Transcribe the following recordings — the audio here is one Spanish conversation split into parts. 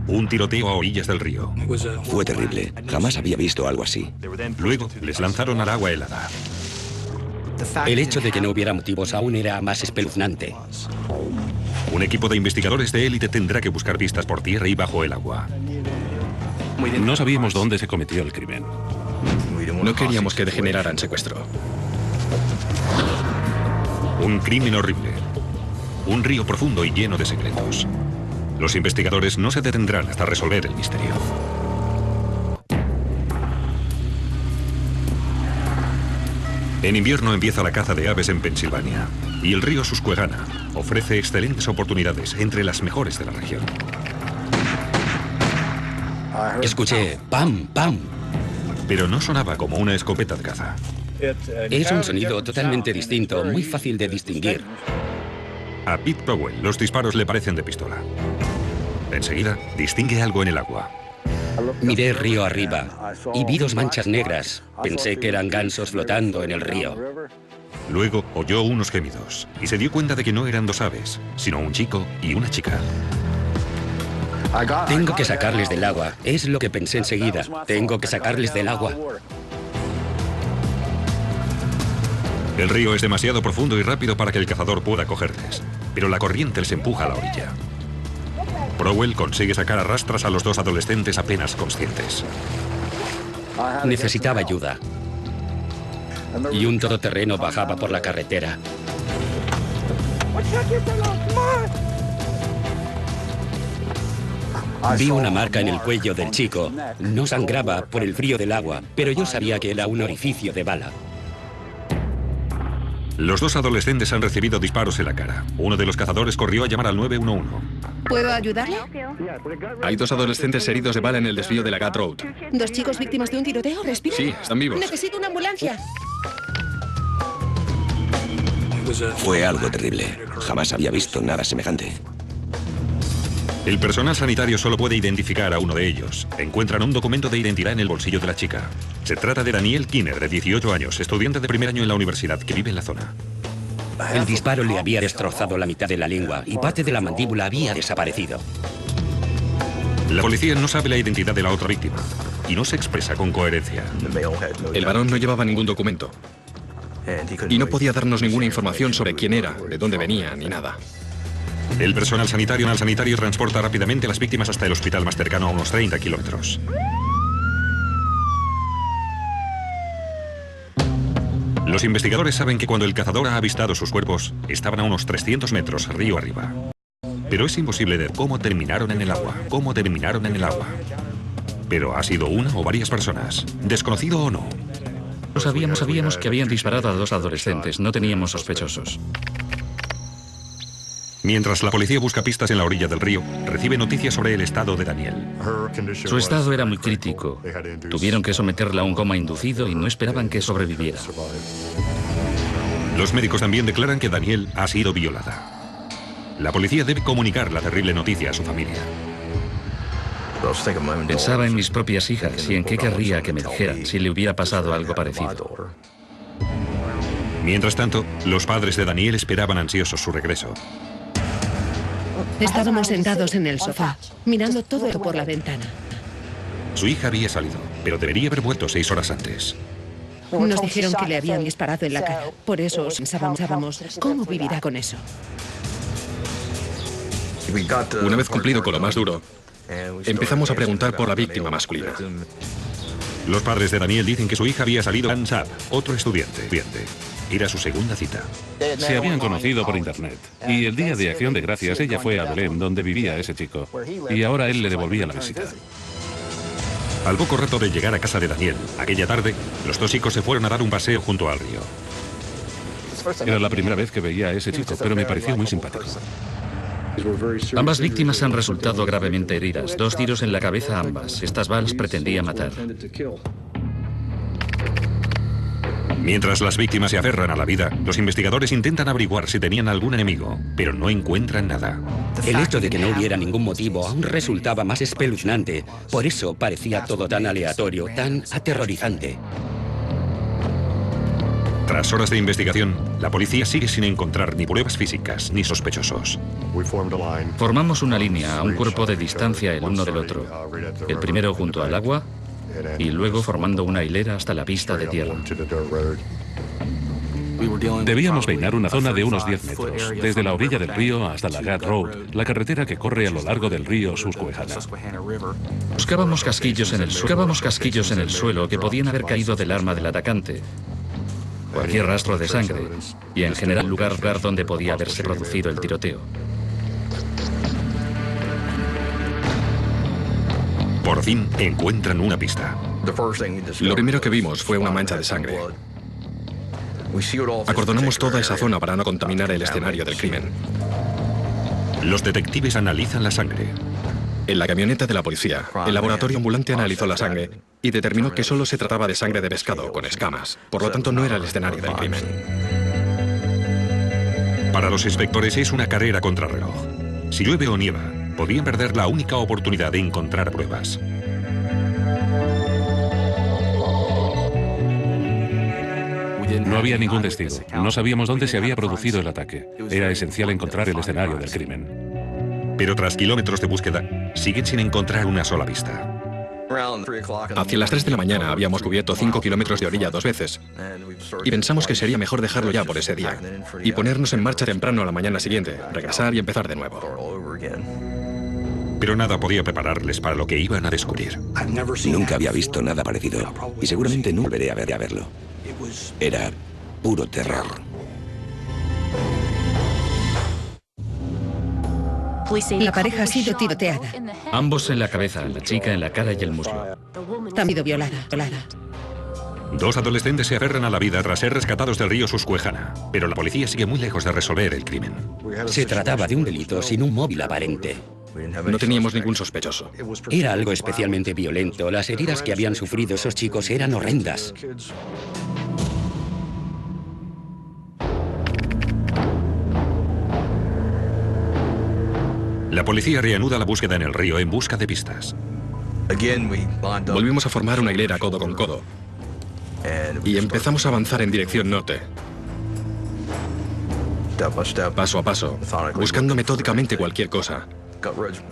Un tiroteo a orillas del río. Fue terrible. Jamás había visto algo así. Luego les lanzaron al agua helada. El hecho de que no hubiera motivos aún era más espeluznante. Un equipo de investigadores de élite tendrá que buscar pistas por tierra y bajo el agua. No sabíamos dónde se cometió el crimen. No queríamos que degenerara en secuestro. Un crimen horrible. Un río profundo y lleno de secretos. Los investigadores no se detendrán hasta resolver el misterio. En invierno empieza la caza de aves en Pensilvania y el río Susquehanna ofrece excelentes oportunidades, entre las mejores de la región. Escuché pam, pam. Pero no sonaba como una escopeta de caza. Es un sonido totalmente distinto, muy fácil de distinguir. A Pete Powell los disparos le parecen de pistola. Enseguida distingue algo en el agua. Miré río arriba y vi dos manchas negras. Pensé que eran gansos flotando en el río. Luego oyó unos gemidos y se dio cuenta de que no eran dos aves, sino un chico y una chica. Tengo que sacarles del agua. Es lo que pensé enseguida. Tengo que sacarles del agua. El río es demasiado profundo y rápido para que el cazador pueda cogerles, pero la corriente les empuja a la orilla. Powell consigue sacar a rastras a los dos adolescentes apenas conscientes. Necesitaba ayuda. Y un todoterreno bajaba por la carretera. Vi una marca en el cuello del chico. No sangraba por el frío del agua, pero yo sabía que era un orificio de bala. Los dos adolescentes han recibido disparos en la cara. Uno de los cazadores corrió a llamar al 911. ¿Puedo ayudarle? Hay dos adolescentes heridos de bala en el desvío de la Gat Road. ¿Dos chicos víctimas de un tiroteo? ¿Respiran? Sí, están vivos. Necesito una ambulancia. Fue algo terrible. Jamás había visto nada semejante. El personal sanitario solo puede identificar a uno de ellos. Encuentran un documento de identidad en el bolsillo de la chica. Se trata de Daniel Kinner, de 18 años, estudiante de primer año en la universidad, que vive en la zona. El disparo le había destrozado la mitad de la lengua y parte de la mandíbula había desaparecido. La policía no sabe la identidad de la otra víctima y no se expresa con coherencia. El varón no llevaba ningún documento. Y no podía darnos ninguna información sobre quién era, de dónde venía, ni nada. El personal sanitario transporta rápidamente a las víctimas hasta el hospital más cercano a unos 30 kilómetros. Los investigadores saben que cuando el cazador ha avistado sus cuerpos, estaban a unos 300 metros río arriba. Pero es imposible ver cómo terminaron en el agua, Pero ha sido una o varias personas, desconocido o no. Sabíamos que habían disparado a dos adolescentes, no teníamos sospechosos. Mientras la policía busca pistas en la orilla del río, recibe noticias sobre el estado de Daniel. Su estado era muy crítico. Tuvieron que someterla a un coma inducido y no esperaban que sobreviviera. Los médicos también declaran que Daniel ha sido violada. La policía debe comunicar la terrible noticia a su familia. Pensaba en mis propias hijas y en qué querría que me dijeran si le hubiera pasado algo parecido. Mientras tanto, los padres de Daniel esperaban ansiosos su regreso. Estábamos sentados en el sofá, mirando todo por la ventana. Su hija había salido, pero debería haber vuelto 6 horas antes. Nos dijeron que le habían disparado en la cara. Por eso pensábamos, ¿cómo vivirá con eso? Una vez cumplido con lo más duro, empezamos a preguntar por la víctima masculina. Los padres de Daniel dicen que su hija había salido con Saab, otro estudiante. Era su segunda cita. Se habían conocido por internet. Y el día de Acción de Gracias ella fue a Belém, donde vivía ese chico. Y ahora él le devolvía la visita. Al poco rato de llegar a casa de Daniel, aquella tarde, los dos chicos se fueron a dar un paseo junto al río. Era la primera vez que veía a ese chico, pero me pareció muy simpático. Ambas víctimas han resultado gravemente heridas. 2 tiros en la cabeza ambas. Estas balas pretendían matar. Mientras las víctimas se aferran a la vida, los investigadores intentan averiguar si tenían algún enemigo, pero no encuentran nada. El hecho de que no hubiera ningún motivo aún resultaba más espeluznante. Por eso parecía todo tan aleatorio, tan aterrorizante. Tras horas de investigación, La policía sigue sin encontrar ni pruebas físicas ni sospechosos. Formamos una línea a un cuerpo de distancia el uno del otro. El primero junto al agua y luego formando una hilera hasta la pista de tierra. Debíamos peinar una zona de unos 10 metros, desde la orilla del río hasta la Ghat Road, la carretera que corre a lo largo del río Susquehanna. Buscábamos casquillos en el suelo que podían haber caído del arma del atacante. Cualquier rastro de sangre y en general lugar donde podía haberse producido el tiroteo. Por fin encuentran una pista. Lo primero que vimos fue una mancha de sangre. Acordonamos toda esa zona para no contaminar el escenario del crimen. Los detectives analizan la sangre. En la camioneta de la policía, el laboratorio ambulante analizó la sangre y determinó que solo se trataba de sangre de pescado con escamas. Por lo tanto, no era el escenario del crimen. Para los inspectores es una carrera contrarreloj. Si llueve o nieva, podían perder la única oportunidad de encontrar pruebas. No había ningún testigo. No sabíamos dónde se había producido el ataque. Era esencial encontrar el escenario del crimen. Pero tras kilómetros de búsqueda, siguen sin encontrar una sola pista. Hacia las 3 de la mañana habíamos cubierto 5 kilómetros de orilla 2 veces. Y pensamos que sería mejor dejarlo ya por ese día. Y ponernos en marcha temprano a la mañana siguiente, regresar y empezar de nuevo. Pero nada podía prepararles para lo que iban a descubrir. Nunca había visto nada parecido. Y seguramente no volveré a verlo. Era puro terror. La pareja ha sido tiroteada. Ambos en la cabeza, la chica en la cara y el muslo. Ha sido violada. Dos adolescentes se aferran a la vida tras ser rescatados del río Susquehanna, pero la policía sigue muy lejos de resolver el crimen. Se trataba de un delito sin un móvil aparente. No teníamos ningún sospechoso. Era algo especialmente violento. Las heridas que habían sufrido esos chicos eran horrendas. La policía reanuda la búsqueda en el río en busca de pistas. Volvimos a formar una hilera codo con codo. Y empezamos a avanzar en dirección norte. Paso a paso, buscando metódicamente cualquier cosa.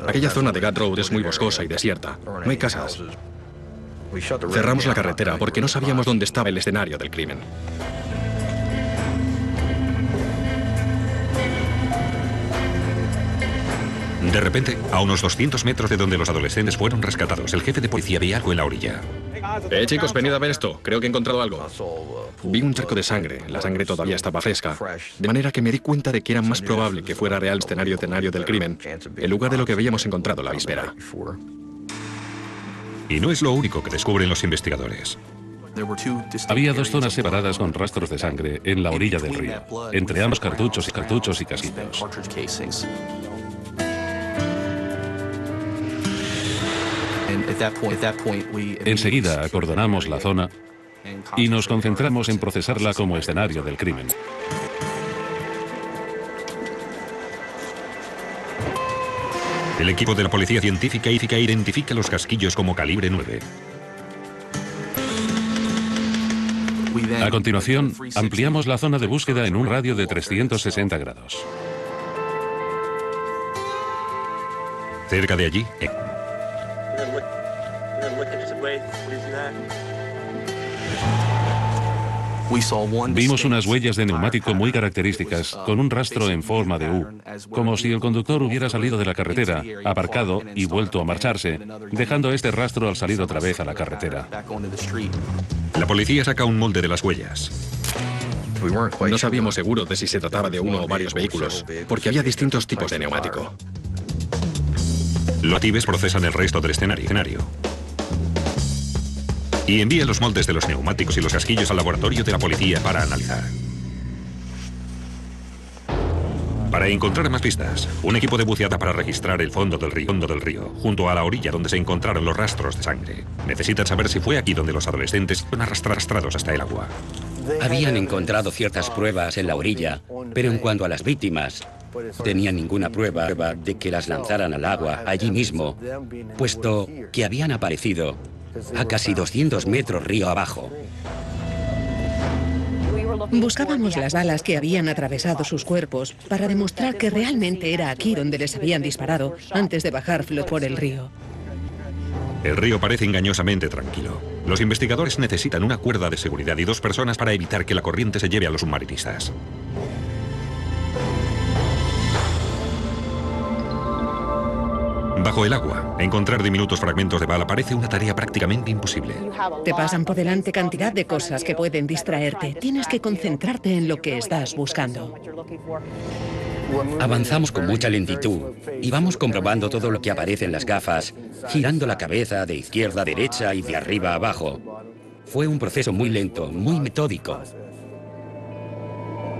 Aquella zona de Ghat Road es muy boscosa y desierta. No hay casas. Cerramos la carretera porque no sabíamos dónde estaba el escenario del crimen. De repente, a unos 200 metros de donde los adolescentes fueron rescatados, el jefe de policía ve algo en la orilla. Chicos, venid a ver esto. Creo que he encontrado algo. Vi un charco de sangre. La sangre todavía estaba fresca. De manera que me di cuenta de que era más probable que fuera real el escenario del crimen, en lugar de lo que habíamos encontrado la víspera. Y no es lo único que descubren los investigadores. Había dos zonas separadas con rastros de sangre en la orilla del río, entre ambos cartuchos y casquillos. Enseguida acordonamos la zona y nos concentramos en procesarla como escenario del crimen. El equipo de la policía científica identifica los casquillos como calibre 9. A continuación, ampliamos la zona de búsqueda en un radio de 360 grados. Cerca de allí, vimos unas huellas de neumático muy características, con un rastro en forma de U, como si el conductor hubiera salido de la carretera, aparcado y vuelto a marcharse, dejando este rastro al salir otra vez a la carretera. La policía saca un molde de las huellas. No sabíamos seguro de si se trataba de uno o varios vehículos, porque había distintos tipos de neumático. Los detectives procesan el resto del escenario y envían los moldes de los neumáticos y los casquillos al laboratorio de la policía para analizar. Para encontrar más pistas, un equipo de buceada para registrar el fondo del río, junto a la orilla donde se encontraron los rastros de sangre. Necesitan saber si fue aquí donde los adolescentes fueron arrastrados hasta el agua. Habían encontrado ciertas pruebas en la orilla, pero en cuanto a las víctimas, tenían ninguna prueba de que las lanzaran al agua allí mismo, puesto que habían aparecido a casi 200 metros río abajo. Buscábamos las balas que habían atravesado sus cuerpos para demostrar que realmente era aquí donde les habían disparado antes de bajar por el río. El río parece engañosamente tranquilo. Los investigadores necesitan una cuerda de seguridad y 2 personas para evitar que la corriente se lleve a los submarinistas. Bajo el agua, encontrar diminutos fragmentos de bala parece una tarea prácticamente imposible. Te pasan por delante cantidad de cosas que pueden distraerte. Tienes que concentrarte en lo que estás buscando. Avanzamos con mucha lentitud y vamos comprobando todo lo que aparece en las gafas, girando la cabeza de izquierda a derecha y de arriba a abajo. Fue un proceso muy lento, muy metódico.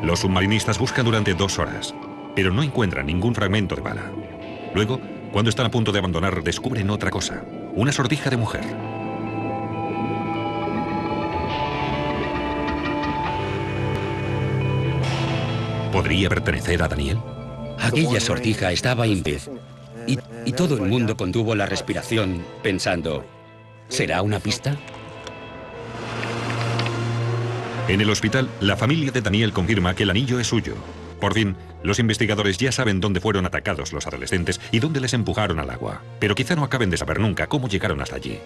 Los submarinistas buscan durante 2 horas, pero no encuentran ningún fragmento de bala. Luego, cuando están a punto de abandonar, descubren otra cosa, una sortija de mujer. ¿Podría pertenecer a Daniel? Aquella sortija estaba imbécil y todo el mundo contuvo la respiración pensando, ¿será una pista? En el hospital, la familia de Daniel confirma que el anillo es suyo. Por fin, los investigadores ya saben dónde fueron atacados los adolescentes y dónde les empujaron al agua. Pero quizá no acaben de saber nunca cómo llegaron hasta allí.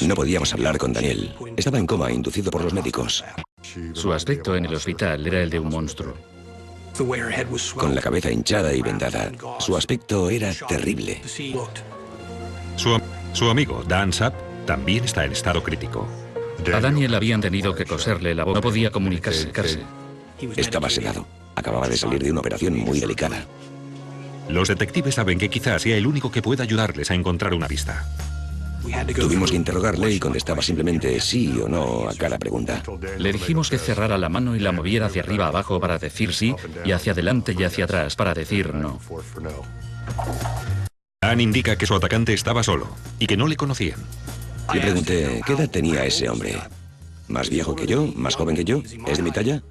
No podíamos hablar con Daniel. Estaba en coma, inducido por los médicos. Su aspecto en el hospital era el de un monstruo. Con la cabeza hinchada y vendada, su aspecto era terrible. Su amigo, Dan Sapp, también está en estado crítico. A Daniel habían tenido que coserle la boca. No podía comunicarse. Estaba sedado. Acababa de salir de una operación muy delicada. Los detectives saben que quizás sea el único que pueda ayudarles a encontrar una pista. Tuvimos que interrogarle y contestaba simplemente sí o no a cada pregunta. Le dijimos que cerrara la mano y la moviera hacia arriba abajo para decir sí, y hacia adelante y hacia atrás para decir no. Dan indica que su atacante estaba solo y que no le conocían. Le pregunté, ¿qué edad tenía ese hombre? ¿Más viejo que yo? ¿Más joven que yo? ¿Es de mi talla?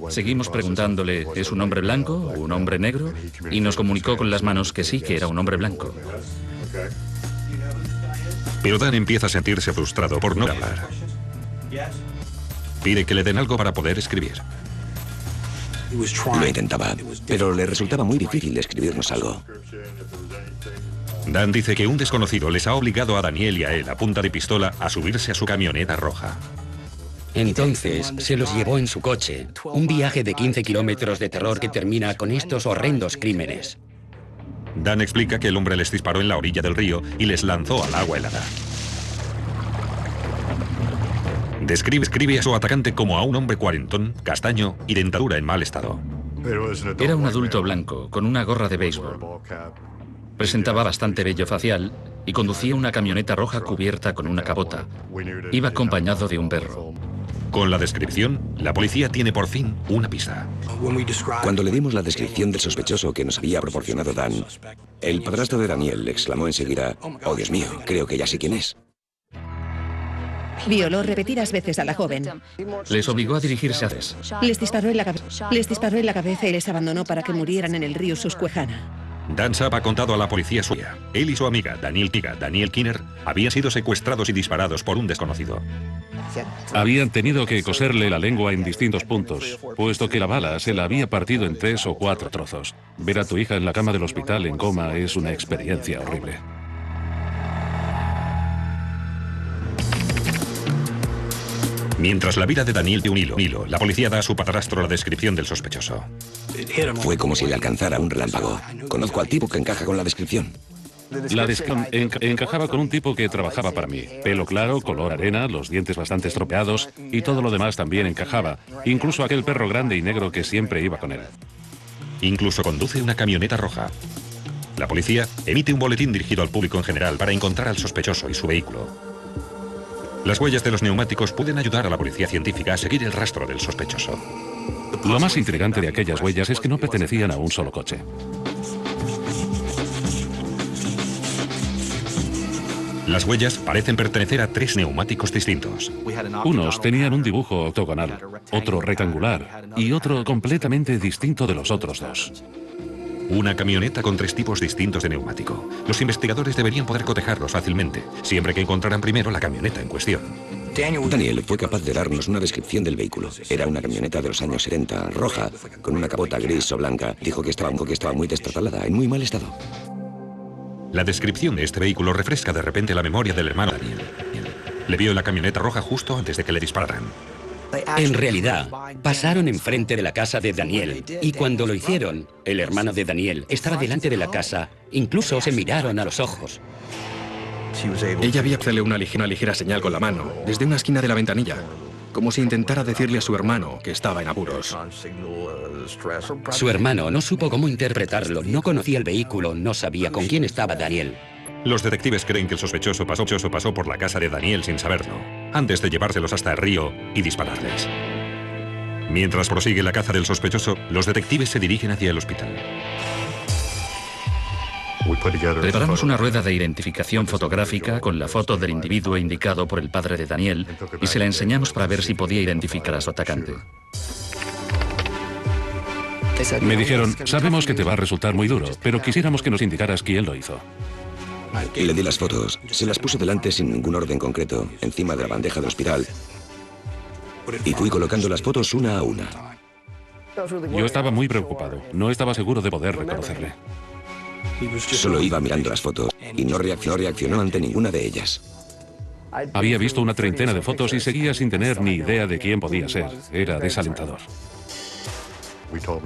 Seguimos preguntándole, ¿es un hombre blanco o un hombre negro? Y nos comunicó con las manos que sí, que era un hombre blanco. Pero Dan empieza a sentirse frustrado por no hablar. Pide que le den algo para poder escribir. Lo intentaba, pero le resultaba muy difícil escribirnos algo. Dan dice que un desconocido les ha obligado a Daniel y a él a punta de pistola a subirse a su camioneta roja. Entonces se los llevó en su coche, un viaje de 15 kilómetros de terror que termina con estos horrendos crímenes. Dan explica que el hombre les disparó en la orilla del río y les lanzó al agua helada. Describe a su atacante como a un hombre cuarentón, castaño y dentadura en mal estado. Era un adulto blanco, con una gorra de béisbol. Presentaba bastante vello facial y conducía una camioneta roja cubierta con una capota. Iba acompañado de un perro. Con la descripción, la policía tiene por fin una pista. Cuando le dimos la descripción del sospechoso que nos había proporcionado Dan, el padrastro de Daniel exclamó enseguida, «Oh, Dios mío, creo que ya sé quién es». Violó repetidas veces a la joven. Les obligó a dirigirse a Ces. Les disparó en la cabeza y les abandonó para que murieran en el río Susquehanna. Dan Sapp ha contado a la policía suya. Él y su amiga, Daniel Kinner, habían sido secuestrados y disparados por un desconocido. Habían tenido que coserle la lengua en distintos puntos, puesto que la bala se la había partido en 3 o 4 trozos. Ver a tu hija en la cama del hospital en coma es una experiencia horrible. Mientras la vida de Daniel de un hilo, la policía da a su padrastro la descripción del sospechoso. Fue como si le alcanzara un relámpago. Conozco al tipo que encaja con la descripción. La descripción encajaba con un tipo que trabajaba para mí. Pelo claro, color arena, los dientes bastante estropeados y todo lo demás también encajaba. Incluso aquel perro grande y negro que siempre iba con él. Incluso conduce una camioneta roja. La policía emite un boletín dirigido al público en general para encontrar al sospechoso y su vehículo. Las huellas de los neumáticos pueden ayudar a la policía científica a seguir el rastro del sospechoso. Lo más intrigante de aquellas huellas es que no pertenecían a un solo coche. Las huellas parecen pertenecer a 3 neumáticos distintos. Unos tenían un dibujo octogonal, otro rectangular y otro completamente distinto de los otros 2. Una camioneta con 3 tipos distintos de neumático. Los investigadores deberían poder cotejarlos fácilmente, siempre que encontraran primero la camioneta en cuestión. Daniel fue capaz de darnos una descripción del vehículo. Era una camioneta de los años 70, roja, con una capota gris o blanca. Dijo que estaba muy destartalada, en muy mal estado. La descripción de este vehículo refresca de repente la memoria del hermano Daniel. Le vio en la camioneta roja justo antes de que le dispararan. En realidad, pasaron enfrente de la casa de Daniel y cuando lo hicieron, el hermano de Daniel estaba delante de la casa, incluso se miraron a los ojos. Ella había hacerle una ligera señal con la mano, desde una esquina de la ventanilla, como si intentara decirle a su hermano que estaba en apuros. Su hermano no supo cómo interpretarlo, no conocía el vehículo, no sabía con quién estaba Daniel. Los detectives creen que el sospechoso pasó por la casa de Daniel sin saberlo, antes de llevárselos hasta el río y dispararles. Mientras prosigue la caza del sospechoso, los detectives se dirigen hacia el hospital. Preparamos una rueda de identificación fotográfica con la foto del individuo indicado por el padre de Daniel y se la enseñamos para ver si podía identificar a su atacante. Me dijeron, sabemos que te va a resultar muy duro, pero quisiéramos que nos indicaras quién lo hizo. Le di las fotos, se las puso delante sin ningún orden concreto, encima de la bandeja del hospital, y fui colocando las fotos una a una. Yo estaba muy preocupado, no estaba seguro de poder reconocerle. Solo iba mirando las fotos y no reaccionó ante ninguna de ellas. Había visto una treintena de fotos y seguía sin tener ni idea de quién podía ser. Era desalentador.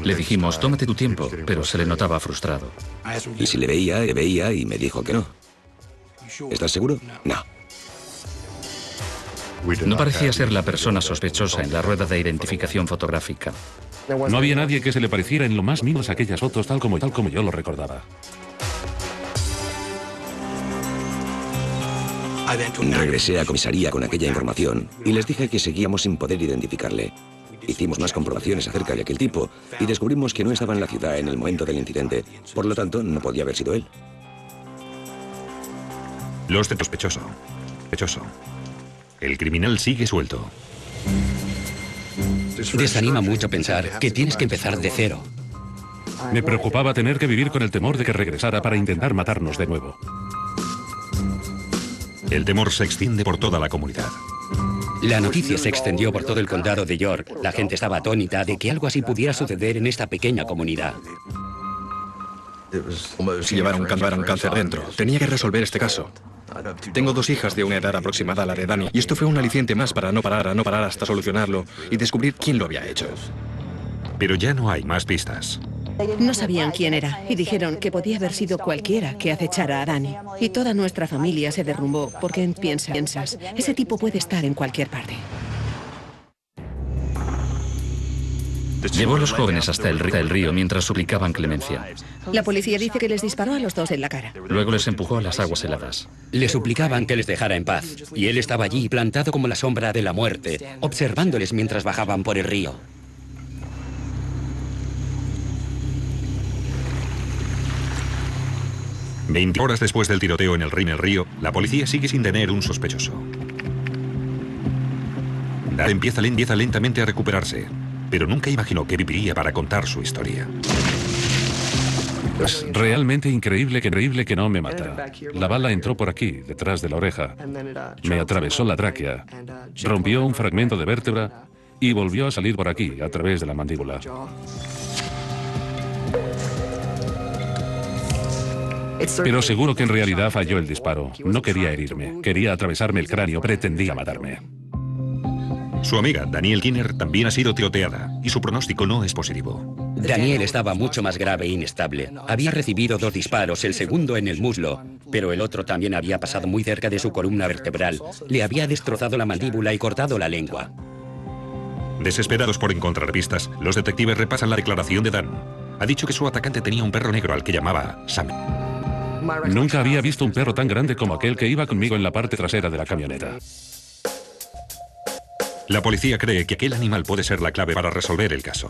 Le dijimos, tómate tu tiempo, pero se le notaba frustrado. Y si le veía y me dijo que no. ¿Estás seguro? No. No parecía ser la persona sospechosa en la rueda de identificación fotográfica. No había nadie que se le pareciera en lo más mínimo a aquellas fotos tal como yo lo recordaba. Regresé a comisaría con aquella información y les dije que seguíamos sin poder identificarle. Hicimos más comprobaciones acerca de aquel tipo y descubrimos que no estaba en la ciudad en el momento del incidente. Por lo tanto, no podía haber sido él. Los de sospechoso. El criminal sigue suelto. Desanima mucho pensar que tienes que empezar de cero. Me preocupaba tener que vivir con el temor de que regresara para intentar matarnos de nuevo. El temor se extiende por toda la comunidad. La noticia se extendió por todo el condado de York. La gente estaba atónita de que algo así pudiera suceder en esta pequeña comunidad. Si llevara un cáncer dentro, tenía que resolver este caso. Tengo 2 hijas de una edad aproximada a la de Dani, y esto fue un aliciente más para no parar hasta solucionarlo y descubrir quién lo había hecho. Pero ya no hay más pistas. No sabían quién era y dijeron que podía haber sido cualquiera que acechara a Dani. Y toda nuestra familia se derrumbó porque piensas, ese tipo puede estar en cualquier parte. Llevó a los jóvenes hasta el río mientras suplicaban clemencia. La policía dice que les disparó a los 2 en la cara. Luego les empujó a las aguas heladas. Le suplicaban que les dejara en paz, y él estaba allí plantado como la sombra de la muerte, observándoles mientras bajaban por el río. Veinte horas después del tiroteo en el río, la policía sigue sin tener un sospechoso. Dan empieza lentamente a recuperarse, pero nunca imaginó que viviría para contar su historia. Es realmente increíble que no me mata. La bala entró por aquí, detrás de la oreja. Me atravesó la tráquea, rompió un fragmento de vértebra y volvió a salir por aquí, a través de la mandíbula. Pero seguro que en realidad falló el disparo. No quería herirme, quería atravesarme el cráneo, pretendía matarme. Su amiga, Danielle Kinner, también ha sido tiroteada y su pronóstico no es positivo. Daniel estaba mucho más grave e inestable. Había recibido 2 disparos, el segundo en el muslo, pero el otro también había pasado muy cerca de su columna vertebral. Le había destrozado la mandíbula y cortado la lengua. Desesperados por encontrar pistas, los detectives repasan la declaración de Dan. Ha dicho que su atacante tenía un perro negro al que llamaba Sam. Nunca había visto un perro tan grande como aquel que iba conmigo en la parte trasera de la camioneta. La policía cree que aquel animal puede ser la clave para resolver el caso.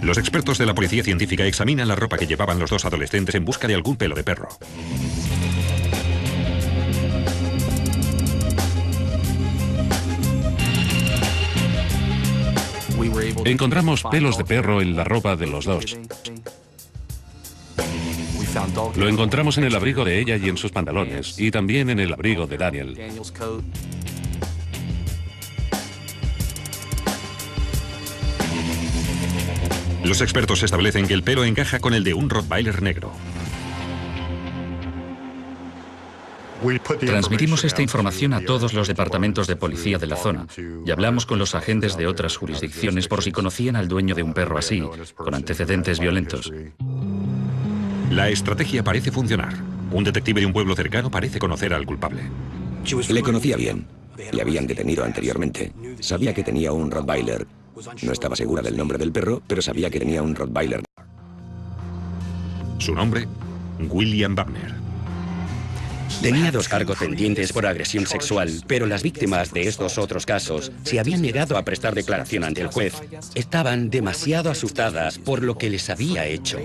Los expertos de la policía científica examinan la ropa que llevaban los 2 adolescentes en busca de algún pelo de perro. Encontramos pelos de perro en la ropa de los 2. Lo encontramos en el abrigo de ella y en sus pantalones, y también en el abrigo de Daniel. Los expertos establecen que el pelo encaja con el de un Rottweiler negro. Transmitimos esta información a todos los departamentos de policía de la zona y hablamos con los agentes de otras jurisdicciones por si conocían al dueño de un perro así, con antecedentes violentos. La estrategia parece funcionar. Un detective de un pueblo cercano parece conocer al culpable. Le conocía bien. Le habían detenido anteriormente. Sabía que tenía un Rottweiler. No estaba segura del nombre del perro, pero sabía que tenía un Rottweiler. Su nombre, William Wagner. Tenía 2 cargos pendientes por agresión sexual, pero las víctimas de estos otros casos se habían negado a prestar declaración ante el juez. Estaban demasiado asustadas por lo que les había hecho.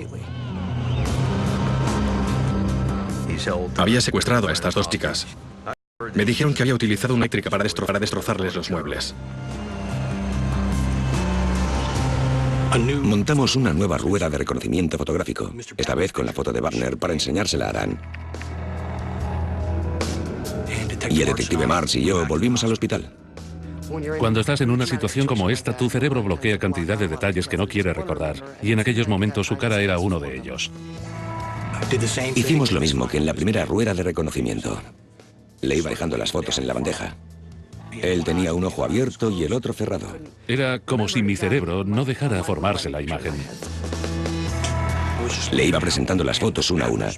Había secuestrado a estas 2 chicas. Me dijeron que había utilizado una eléctrica para destrozarles los muebles. Montamos una nueva rueda de reconocimiento fotográfico, esta vez con la foto de Wagner para enseñársela a Dan. Y el detective Marsh y yo volvimos al hospital. Cuando estás en una situación como esta, tu cerebro bloquea cantidad de detalles que no quiere recordar, y en aquellos momentos su cara era uno de ellos. Hicimos lo mismo que en la primera rueda de reconocimiento. Le iba dejando las fotos en la bandeja. Él tenía un ojo abierto y el otro cerrado. Era como si mi cerebro no dejara formarse la imagen. Le iba presentando las fotos una a una,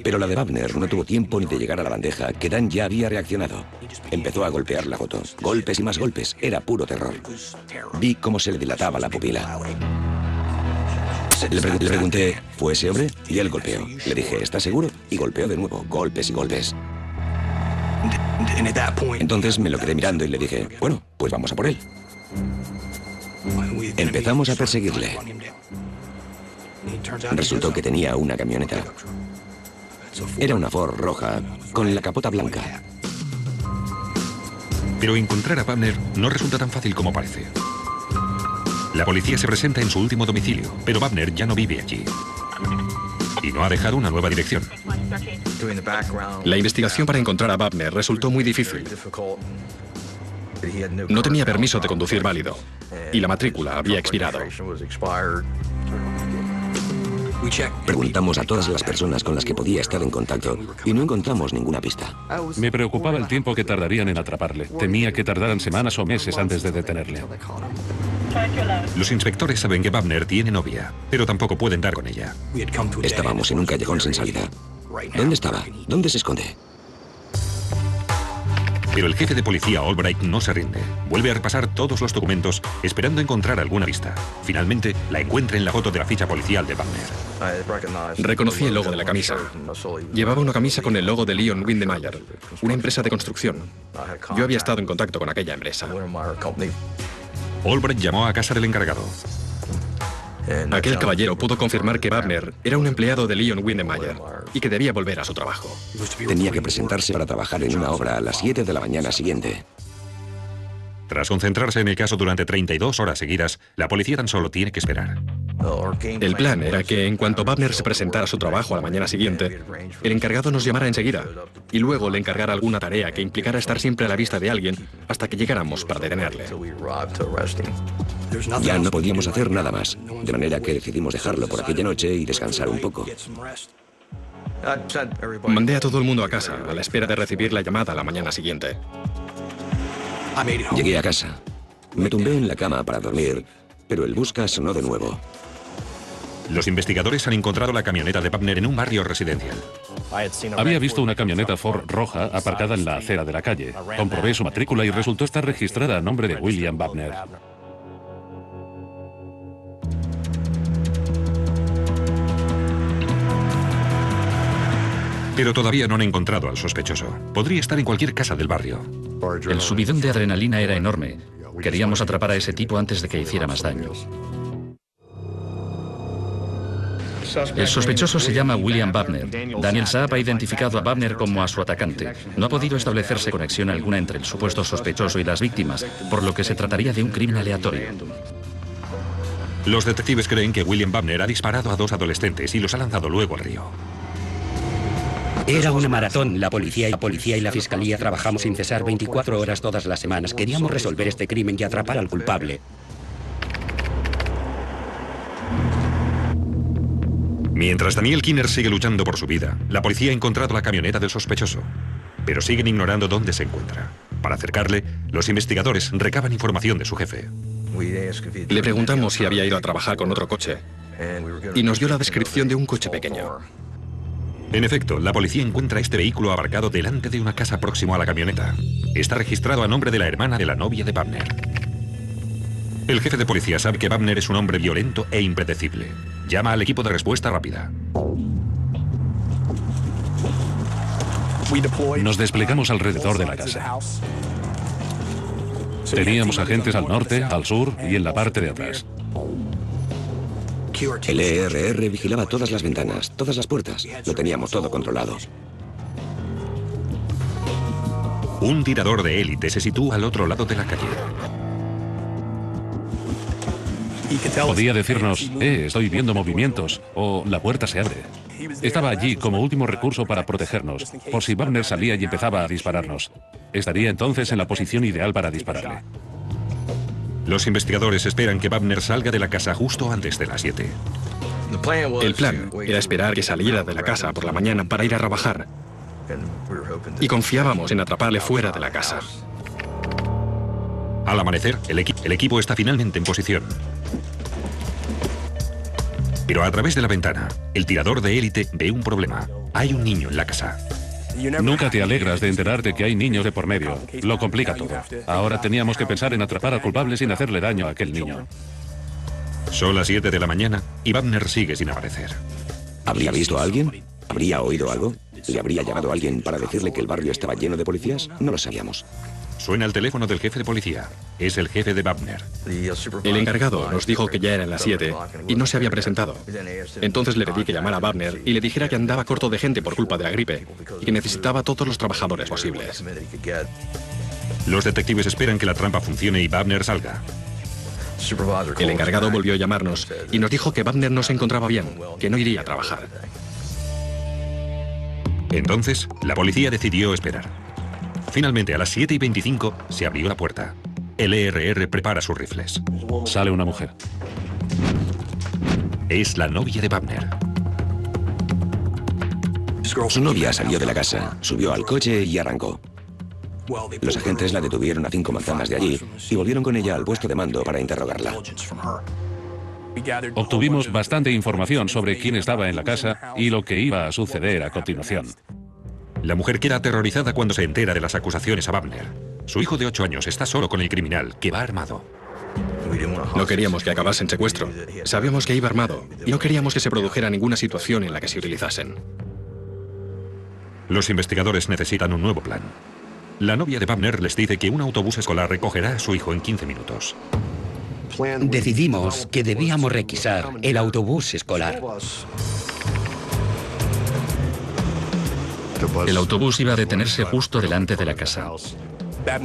pero la de Wagner no tuvo tiempo ni de llegar a la bandeja, que Dan ya había reaccionado. Empezó a golpear la foto. Golpes y más golpes. Era puro terror. Vi cómo se le dilataba la pupila. Le pregunté, ¿fue ese hombre? Y él golpeó. Le dije, ¿estás seguro? Y golpeó de nuevo. Golpes y golpes. Entonces me lo quedé mirando y le dije, bueno, pues vamos a por él. Empezamos a perseguirle. Resultó que tenía una camioneta. Era una Ford roja, con la capota blanca. Pero encontrar a Wagner no resulta tan fácil como parece. La policía se presenta en su último domicilio, pero Wagner ya no vive allí. Y no ha dejado una nueva dirección. La investigación para encontrar a Wagner resultó muy difícil. No tenía permiso de conducir válido y la matrícula había expirado. Preguntamos a todas las personas con las que podía estar en contacto y no encontramos ninguna pista. Me preocupaba el tiempo que tardarían en atraparle. Temía que tardaran semanas o meses antes de detenerle. Los inspectores saben que Wagner tiene novia, pero tampoco pueden dar con ella. Estábamos en un callejón sin salida. ¿Dónde estaba? ¿Dónde se esconde? Pero el jefe de policía, Albright, no se rinde. Vuelve a repasar todos los documentos, esperando encontrar alguna pista. Finalmente, la encuentra en la foto de la ficha policial de Wagner. Reconocí el logo de la camisa. Llevaba una camisa con el logo de Leon Windemeyer, una empresa de construcción. Yo había estado en contacto con aquella empresa. Albright llamó a casa del encargado. Aquel caballero pudo confirmar que Wagner era un empleado de Leon Windemeyer y que debía volver a su trabajo. Tenía que presentarse para trabajar en una obra a las 7 de la mañana siguiente. Tras concentrarse en el caso durante 32 horas seguidas, la policía tan solo tiene que esperar. El plan era que en cuanto Wagner se presentara a su trabajo a la mañana siguiente, el encargado nos llamara enseguida y luego le encargara alguna tarea que implicara estar siempre a la vista de alguien hasta que llegáramos para detenerle. Ya no podíamos hacer nada más, de manera que decidimos dejarlo por aquella noche y descansar un poco. Mandé a todo el mundo a casa a la espera de recibir la llamada la mañana siguiente. Llegué a casa. Me tumbé en la cama para dormir, pero el busca sonó de nuevo. Los investigadores han encontrado la camioneta de Wagner en un barrio residencial. Había visto una camioneta Ford roja aparcada en la acera de la calle. Comprobé su matrícula y resultó estar registrada a nombre de William Wagner. Pero todavía no han encontrado al sospechoso. Podría estar en cualquier casa del barrio. El subidón de adrenalina era enorme. Queríamos atrapar a ese tipo antes de que hiciera más daño. El sospechoso se llama William Wagner. Daniel Saab ha identificado a Wagner como a su atacante. No ha podido establecerse conexión alguna entre el supuesto sospechoso y las víctimas, por lo que se trataría de un crimen aleatorio. Los detectives creen que William Wagner ha disparado a 2 adolescentes y los ha lanzado luego al río. Era una maratón. La policía y la fiscalía trabajamos sin cesar 24 horas todas las semanas. Queríamos resolver este crimen y atrapar al culpable. Mientras Daniel Kinner sigue luchando por su vida, la policía ha encontrado la camioneta del sospechoso, pero siguen ignorando dónde se encuentra. Para acercarle, los investigadores recaban información de su jefe. Le preguntamos si había ido a trabajar con otro coche y nos dio la descripción de un coche pequeño. En efecto, la policía encuentra este vehículo aparcado delante de una casa próximo a la camioneta. Está registrado a nombre de la hermana de la novia de Wagner. El jefe de policía sabe que Wagner es un hombre violento e impredecible. Llama al equipo de respuesta rápida. Nos desplegamos alrededor de la casa. Teníamos agentes al norte, al sur y en la parte de atrás. El ERR vigilaba todas las ventanas, todas las puertas. Lo teníamos todo controlado. Un tirador de élite se sitúa al otro lado de la calle. Podía decirnos, estoy viendo movimientos, o la puerta se abre. Estaba allí como último recurso para protegernos, por si Wagner salía y empezaba a dispararnos. Estaría entonces en la posición ideal para dispararle. Los investigadores esperan que Wagner salga de la casa justo antes de las 7. El plan era esperar que saliera de la casa por la mañana para ir a trabajar. Y confiábamos en atraparle fuera de la casa. Al amanecer, el equipo está finalmente en posición. Pero a través de la ventana, el tirador de élite ve un problema. Hay un niño en la casa. Nunca te alegras de enterarte que hay niños de por medio. Lo complica todo. Ahora teníamos que pensar en atrapar al culpable sin hacerle daño a aquel niño. Son las 7 de la mañana y Wagner sigue sin aparecer. ¿Habría visto a alguien? ¿Habría oído algo? ¿Le habría llamado a alguien para decirle que el barrio estaba lleno de policías? No lo sabíamos. Suena el teléfono del jefe de policía. Es el jefe de Wagner. El encargado nos dijo que ya eran las 7 y no se había presentado. Entonces le pedí que llamara a Wagner y le dijera que andaba corto de gente por culpa de la gripe y que necesitaba a todos los trabajadores posibles. Los detectives esperan que la trampa funcione y Wagner salga. El encargado volvió a llamarnos y nos dijo que Wagner no se encontraba bien, que no iría a trabajar. Entonces, la policía decidió esperar. Finalmente, a las 7:25, se abrió la puerta. El ERR prepara sus rifles. Sale una mujer. Es la novia de Wagner. Su novia salió de la casa, subió al coche y arrancó. Los agentes la detuvieron a 5 manzanas de allí y volvieron con ella al puesto de mando para interrogarla. Obtuvimos bastante información sobre quién estaba en la casa y lo que iba a suceder a continuación. La mujer queda aterrorizada cuando se entera de las acusaciones a Wagner. Su hijo de 8 años está solo con el criminal, que va armado. No queríamos que acabase en secuestro. Sabíamos que iba armado y no queríamos que se produjera ninguna situación en la que se utilizasen. Los investigadores necesitan un nuevo plan. La novia de Wagner les dice que un autobús escolar recogerá a su hijo en 15 minutos. Decidimos que debíamos requisar el autobús escolar. El autobús iba a detenerse justo delante de la casa.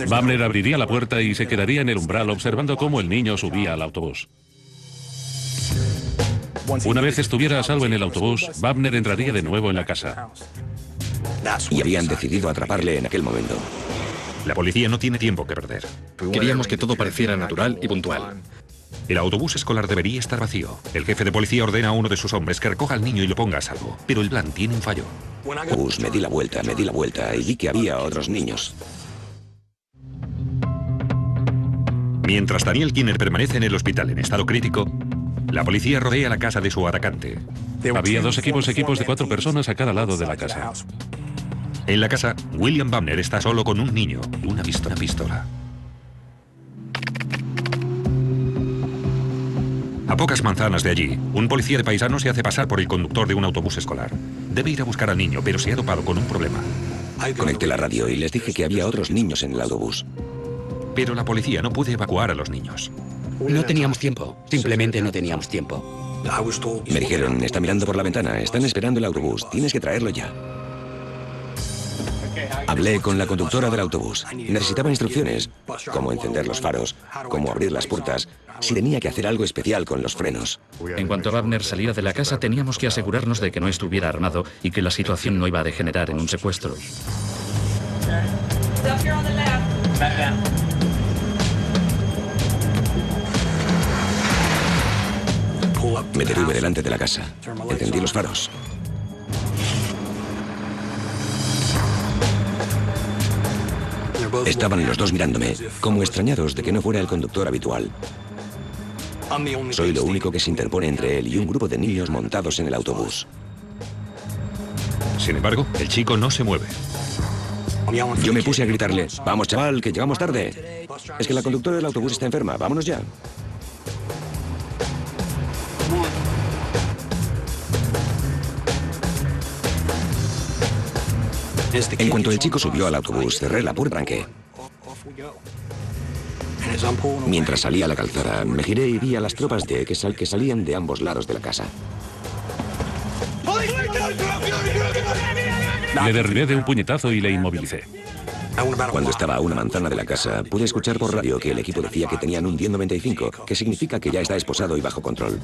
Wagner abriría la puerta y se quedaría en el umbral observando cómo el niño subía al autobús. Una vez estuviera a salvo en el autobús, Wagner entraría de nuevo en la casa. Y habían decidido atraparle en aquel momento. La policía no tiene tiempo que perder. Queríamos que todo pareciera natural y puntual. El autobús escolar debería estar vacío. El jefe de policía ordena a uno de sus hombres que recoja al niño y lo ponga a salvo. Pero el plan tiene un fallo. Pues me di la vuelta y vi que había otros niños. Mientras Daniel Kinner permanece en el hospital en estado crítico, la policía rodea la casa de su atacante. Había dos equipos de 4 personas a cada lado de la casa. En la casa, William Wagner está solo con un niño y una pistola. A pocas manzanas de allí, un policía de paisano se hace pasar por el conductor de un autobús escolar. Debe ir a buscar al niño, pero se ha topado con un problema. Conecté la radio y les dije que había otros niños en el autobús. Pero la policía no puede evacuar a los niños. No teníamos tiempo. Simplemente no teníamos tiempo. Me dijeron, está mirando por la ventana, están esperando el autobús, tienes que traerlo ya. Hablé con la conductora del autobús. Necesitaba instrucciones, cómo encender los faros, cómo abrir las puertas, si tenía que hacer algo especial con los frenos. En cuanto Wagner saliera de la casa, teníamos que asegurarnos de que no estuviera armado y que la situación no iba a degenerar en un secuestro. Me detuve delante de la casa. Encendí los faros. Estaban los dos mirándome, como extrañados de que no fuera el conductor habitual. Soy lo único que se interpone entre él y un grupo de niños montados en el autobús. Sin embargo, el chico no se mueve. Yo me puse a gritarle: «Vamos, chaval, que llegamos tarde. Es que la conductora del autobús está enferma, vámonos ya». En cuanto el chico subió al autobús, cerré la puerta y arranqué. Mientras salía a la calzada, me giré y vi a las tropas que salían de ambos lados de la casa. Le derribé de un puñetazo y le inmovilicé. Cuando estaba a una manzana de la casa, pude escuchar por radio que el equipo decía que tenían un 1095, que significa que ya está esposado y bajo control.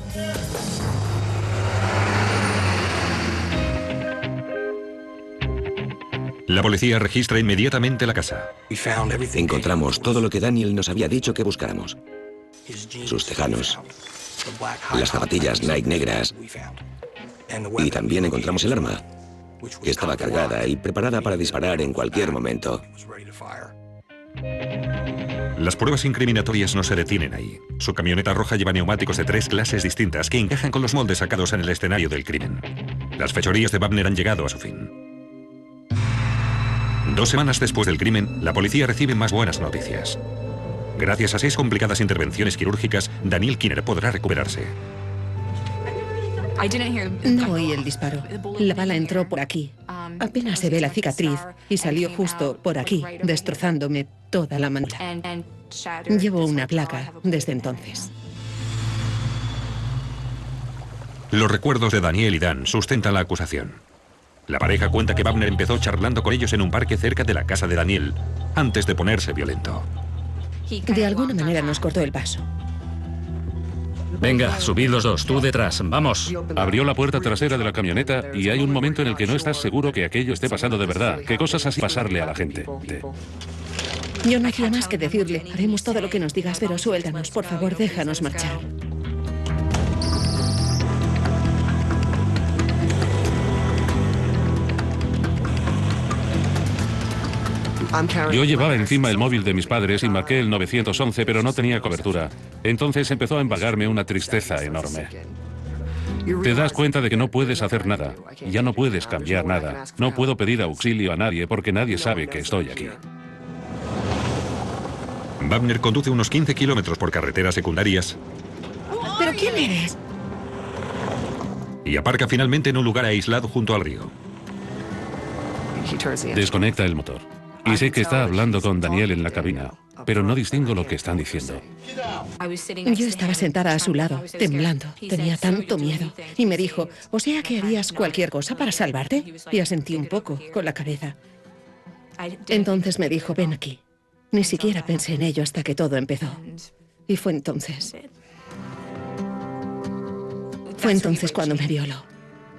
La policía registra inmediatamente la casa. Encontramos todo lo que Daniel nos había dicho que buscáramos. Sus tejanos, las zapatillas Nike negras, y también encontramos el arma, que estaba cargada y preparada para disparar en cualquier momento. Las pruebas incriminatorias no se detienen ahí. Su camioneta roja lleva neumáticos de 3 clases distintas que encajan con los moldes sacados en el escenario del crimen. Las fechorías de Wagner han llegado a su fin. 2 semanas después del crimen, la policía recibe más buenas noticias. Gracias a 6 complicadas intervenciones quirúrgicas, Daniel Kinner podrá recuperarse. No oí el disparo. La bala entró por aquí. Apenas se ve la cicatriz y salió justo por aquí, destrozándome toda la mandíbula. Llevo una placa desde entonces. Los recuerdos de Daniel y Dan sustentan la acusación. La pareja cuenta que Wagner empezó charlando con ellos en un parque cerca de la casa de Daniel, antes de ponerse violento. De alguna manera nos cortó el paso. Venga, subid los dos, tú detrás, vamos. Abrió la puerta trasera de la camioneta y hay un momento en el que no estás seguro que aquello esté pasando de verdad, que cosas así pasarle a la gente. Yo no hacía más que decirle: haremos todo lo que nos digas, pero suéltanos, por favor, déjanos marchar. Yo llevaba encima el móvil de mis padres y marqué el 911, pero no tenía cobertura. Entonces empezó a embargarme una tristeza enorme. Te das cuenta de que no puedes hacer nada. Ya no puedes cambiar nada. No puedo pedir auxilio a nadie porque nadie sabe que estoy aquí. Wagner conduce unos 15 kilómetros por carreteras secundarias. ¿Pero quién eres? Y aparca finalmente en un lugar aislado junto al río. Desconecta el motor. Y sé que está hablando con Daniel en la cabina, pero no distingo lo que están diciendo. Yo estaba sentada a su lado, temblando. Tenía tanto miedo. Y me dijo: «O sea que harías cualquier cosa para salvarte». Y asentí un poco con la cabeza. Entonces me dijo: «Ven aquí». Ni siquiera pensé en ello hasta que todo empezó. Y fue entonces cuando me violó.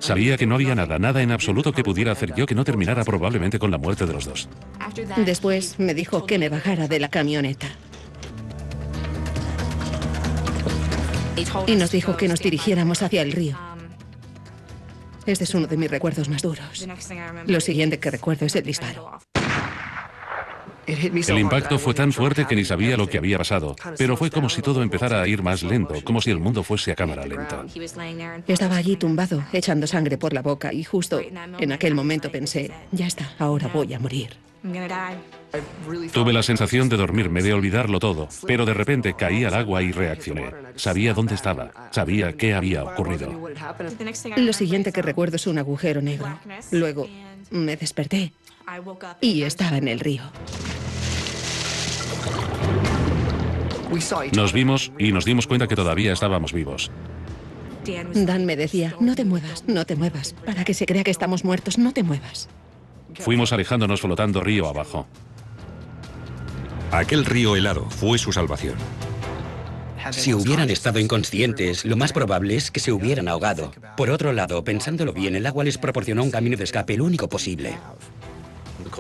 Sabía que no había nada en absoluto que pudiera hacer yo que no terminara probablemente con la muerte de los dos. Después me dijo que me bajara de la camioneta. Y nos dijo que nos dirigiéramos hacia el río. Este es uno de mis recuerdos más duros. Lo siguiente que recuerdo es el disparo. El impacto fue tan fuerte que ni sabía lo que había pasado, pero fue como si todo empezara a ir más lento, como si el mundo fuese a cámara lenta. Estaba allí tumbado, echando sangre por la boca, y justo en aquel momento pensé: ya está, ahora voy a morir. Tuve la sensación de dormirme, de olvidarlo todo, pero de repente caí al agua y reaccioné. Sabía dónde estaba, sabía qué había ocurrido. Lo siguiente que recuerdo es un agujero negro. Luego me desperté y estaba en el río. Nos vimos y nos dimos cuenta que todavía estábamos vivos. Dan me decía: no te muevas, no te muevas. Para que se crea que estamos muertos, no te muevas. Fuimos alejándonos flotando río abajo. Aquel río helado fue su salvación. Si hubieran estado inconscientes, lo más probable es que se hubieran ahogado. Por otro lado, pensándolo bien, el agua les proporcionó un camino de escape, el único posible.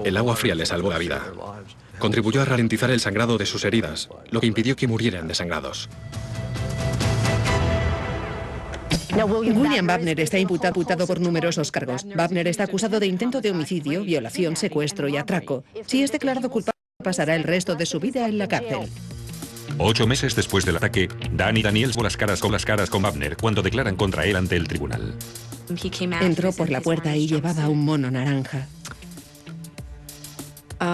El agua fría les salvó la vida. Contribuyó a ralentizar el sangrado de sus heridas, lo que impidió que murieran desangrados. William Wagner está imputado por numerosos cargos. Wagner está acusado de intento de homicidio, violación, secuestro y atraco. Si es declarado culpable, pasará el resto de su vida en la cárcel. 8 meses después del ataque, Dan y Daniel se las caras con Wagner cuando declaran contra él ante el tribunal. Entró por la puerta y llevaba un mono naranja.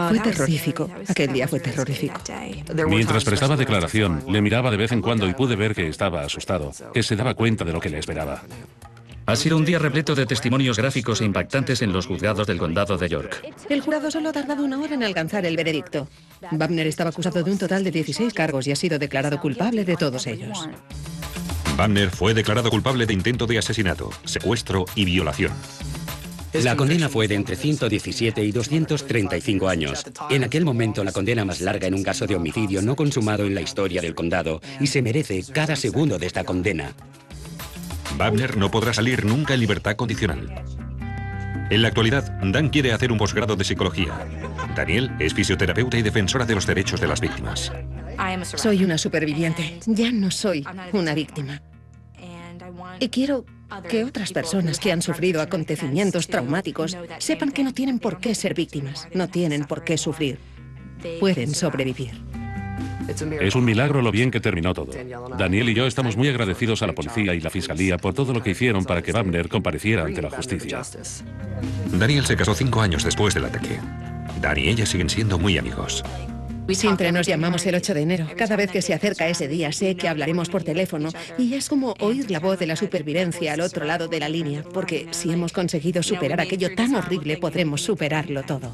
Fue terrorífico. Aquel día fue terrorífico. Mientras prestaba declaración, le miraba de vez en cuando y pude ver que estaba asustado, que se daba cuenta de lo que le esperaba. Ha sido un día repleto de testimonios gráficos e impactantes en los juzgados del condado de York. El jurado solo ha tardado 1 hora en alcanzar el veredicto. Wagner estaba acusado de un total de 16 cargos y ha sido declarado culpable de todos ellos. Wagner fue declarado culpable de intento de asesinato, secuestro y violación. La condena fue de entre 117 y 235 años. En aquel momento, la condena más larga en un caso de homicidio no consumado en la historia del condado, y se merece cada segundo de esta condena. Wagner no podrá salir nunca en libertad condicional. En la actualidad, Dan quiere hacer un posgrado de psicología. Daniel es fisioterapeuta y defensora de los derechos de las víctimas. Soy una superviviente. Ya no soy una víctima. Y quiero que otras personas que han sufrido acontecimientos traumáticos sepan que no tienen por qué ser víctimas, no tienen por qué sufrir. Pueden sobrevivir. Es un milagro lo bien que terminó todo. Daniel y yo estamos muy agradecidos a la policía y la fiscalía por todo lo que hicieron para que Wagner compareciera ante la justicia. Daniel se casó 5 años después del ataque. Dan y ella siguen siendo muy amigos. Siempre nos llamamos el 8 de enero. Cada vez que se acerca ese día sé que hablaremos por teléfono y es como oír la voz de la supervivencia al otro lado de la línea, porque si hemos conseguido superar aquello tan horrible, podremos superarlo todo.